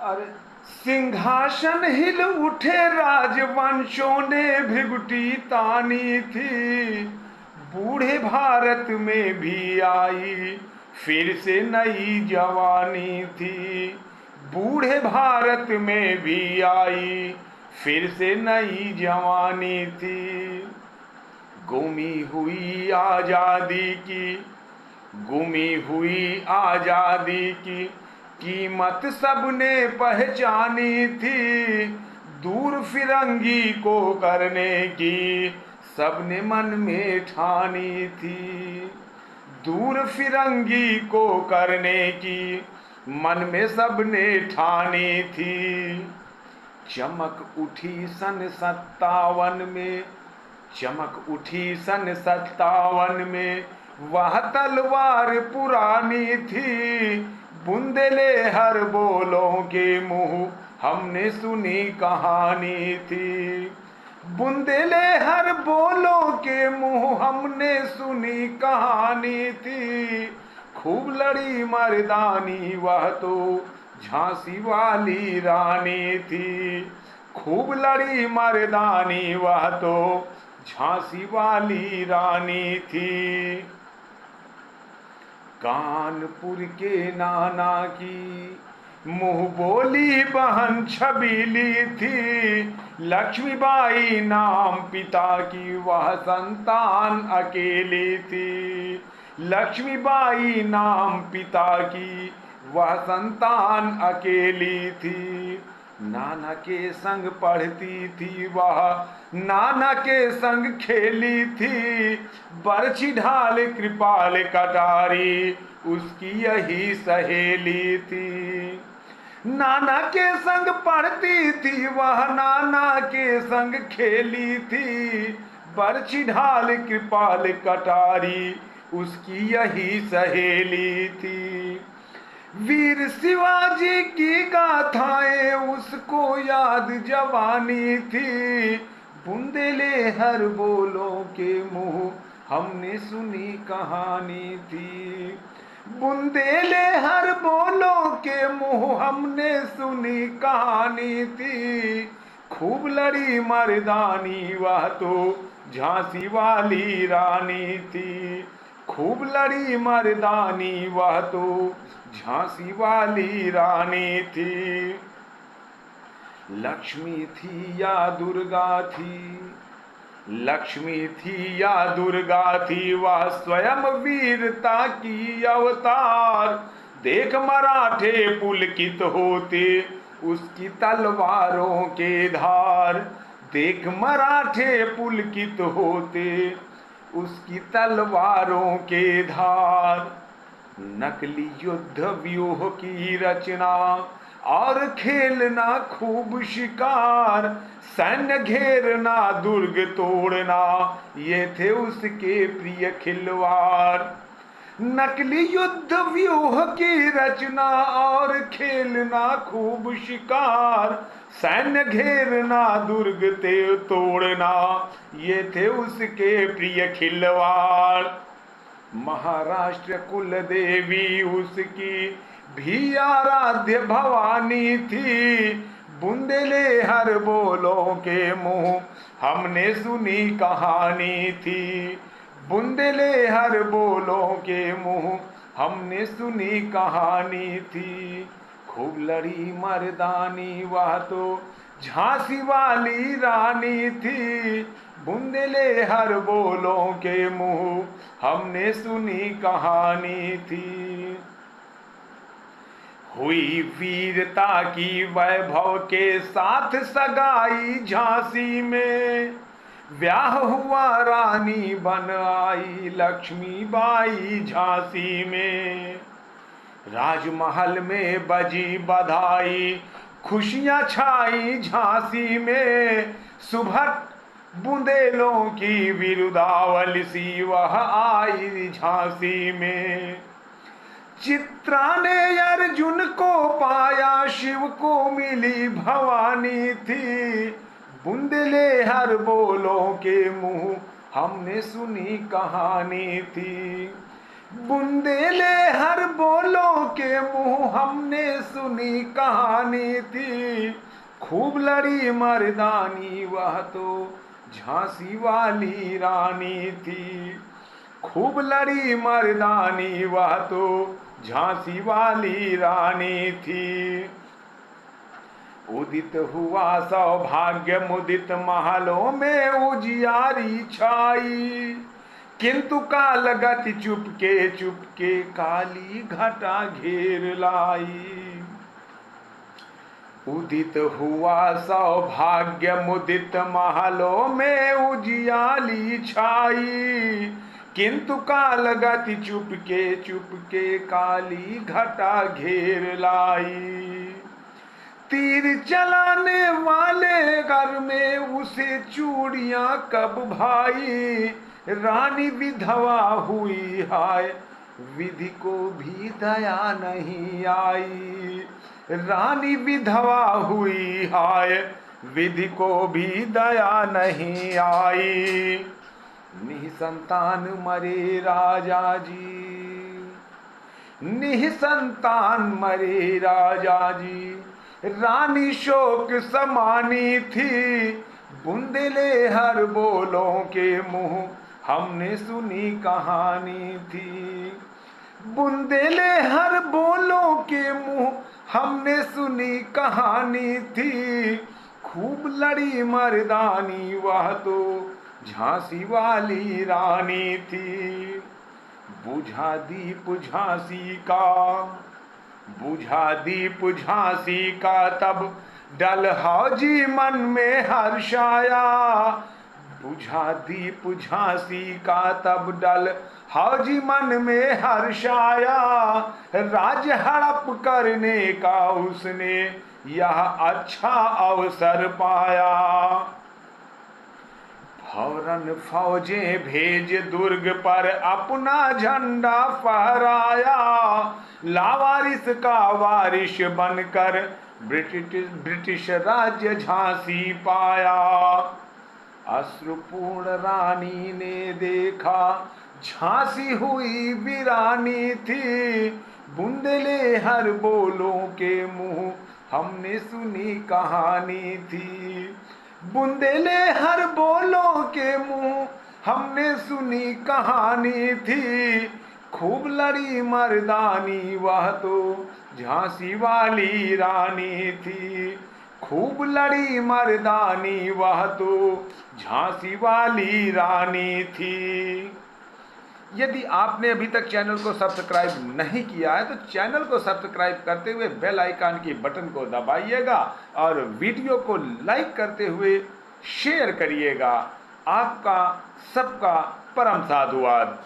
अरे सिंहासन हिल उठे, राजवंशों ने भिगुटी तानी थी। बूढ़े भारत में भी आई फिर से नई जवानी थी। बूढ़े भारत में भी आई फिर से नई जवानी थी। गुमी हुई आजादी की, गुमी हुई आजादी की कीमत सबने पहचानी थी। दूर फिरंगी को करने की सबने मन में ठानी थी। दूर फिरंगी को करने की मन में सबने ठानी थी। चमक उठी सन 57 में, चमक उठी सन 57 में, वह तलवार पुरानी थी। बुंदेले हर बोलों के मुंह हमने सुनी कहानी थी। बुंदेले हर बोलों के मुंह हमने सुनी कहानी थी। खूब लड़ी मर्दानी वह तो झांसी वाली रानी थी। खूब लड़ी मर्दानी वह तो झांसी वाली रानी थी। कानपुर के नाना की मुंह बोली बहन छबीली थी। लक्ष्मीबाई नाम पिता की वह संतान अकेली थी। लक्ष्मीबाई नाम पिता की वह संतान अकेली थी। नाना के संग पढ़ती थी वह, नाना के संग खेली थी। बरछी ढाल कृपाल कटारी उसकी यही सहेली थी। नाना के संग पढ़ती थी वह, नाना के संग खेली थी। बरछी ढाल कृपाल कटारी उसकी यही सहेली थी। वीर शिवाजी की गाथाएं उसको याद जवानी थी। बुंदेले हर बोलों के मुंह हमने सुनी कहानी थी। बुंदेले हर बोलों के मुंह हमने सुनी कहानी थी। खूब लड़ी मर्दानी वह तो झांसी वाली रानी थी। खूब लड़ी मर्दानी वह तो झांसी वाली रानी थी। लक्ष्मी थी या दुर्गा थी, लक्ष्मी थी या दुर्गा थी, वह स्वयं वीरता की अवतार। देख मराठे पुलकित होते उसकी तलवारों के धार। देख मराठे पुलकित होते उसकी तलवारों के धार। नकली युद्ध व्यूह की रचना और खेलना खूब शिकार। सैन्य घेरना दुर्ग तोड़ना ये थे उसके प्रिय खिलवाड़। नकली युद्ध व्यूह की रचना और खेलना खूब शिकार। सैन्य घेरना दुर्ग ते तोड़ना ये थे उसके प्रिय खिलवाड़। महाराष्ट्र कुल देवी उसकी भी आराध्य भवानी थी। बुंदेले हर बोलों के मुंह हमने सुनी कहानी थी। बुंदेले हर बोलों के मुंह हमने सुनी कहानी थी। खूब लड़ी मर्दानी वह तो झांसी वाली रानी थी। बुंदेले हर बोलों के मुंह हमने सुनी कहानी थी। हुई वीरता की वैभव के साथ सगाई झांसी में। ब्याह हुआ रानी बन आई लक्ष्मीबाई झांसी में। राजमहल में बजी बधाई खुशियां छाई झांसी में। सुबह बुंदेलों की विरुदावल सी वह आई झांसी में। चित्रा ने अर्जुन को पाया शिव को मिली भवानी थी। बुंदेले हर बोलों के मुंह हमने सुनी कहानी थी। बुंदेले हर बोलों के मुंह हमने सुनी कहानी थी, खूब लड़ी मर्दानी वह तो झांसी वाली रानी थी, खूब लड़ी मर्दानी वह तो झांसी वाली रानी थी। उदित हुआ सौभाग्य मुदित महलों में उजियारी छाई, किंतु कालगति चुपके चुपके काली घटा घेर लाई। उदित हुआ सौभाग्य मुदित महलों में उजियाली छाई, किंतु कालगति चुपके चुपके काली घटा घेर लाई। तीर चलाने वाले घर में उसे चूड़ियां कब भाई, रानी विधवा हुई हाय विधि को भी दया नहीं आई, रानी विधवा हुई हाय विधि को भी दया नहीं आई। निसंतान मरे राजा जी, निसंतान मरे राजा जी, रानी शोक समानी थी, बुंदेले हर बोलों के मुंह हमने सुनी कहानी थी, बुंदेले हर बोलों के मुंह हमने सुनी कहानी थी, खूब लड़ी मर्दानी वह तो झांसी वाली रानी थी। बुझा दीप झांसी का, बुझा दीप झांसी का तब डलहौजी मन में हर्षाया, बुझा दीप झांसी का तब डलहौजी मन में हर्षाया, राज हड़प करने का उसने यह अच्छा अवसर पाया। फौरन फौजें भेज दुर्ग पर अपना झंडा फहराया, लावारिस का वारिश बनकर ब्रिटिश राज्य झांसी पाया। अश्रुपूर्ण रानी ने देखा झांसी हुई वीरानी थी, बुंदेले हर बोलों के मुंह हमने सुनी कहानी थी, बुंदेले हर बोलों के मुंह हमने सुनी कहानी थी, खूब लड़ी मर्दानी वह तो झांसी वाली रानी थी, खूब लड़ी मर्दानी वह तो झांसी वाली रानी थी। यदि आपने अभी तक चैनल को सब्सक्राइब नहीं किया है तो चैनल को सब्सक्राइब करते हुए बेल आइकन की बटन को दबाइएगा और वीडियो को लाइक करते हुए शेयर करिएगा। आपका सबका परम साधुवाद।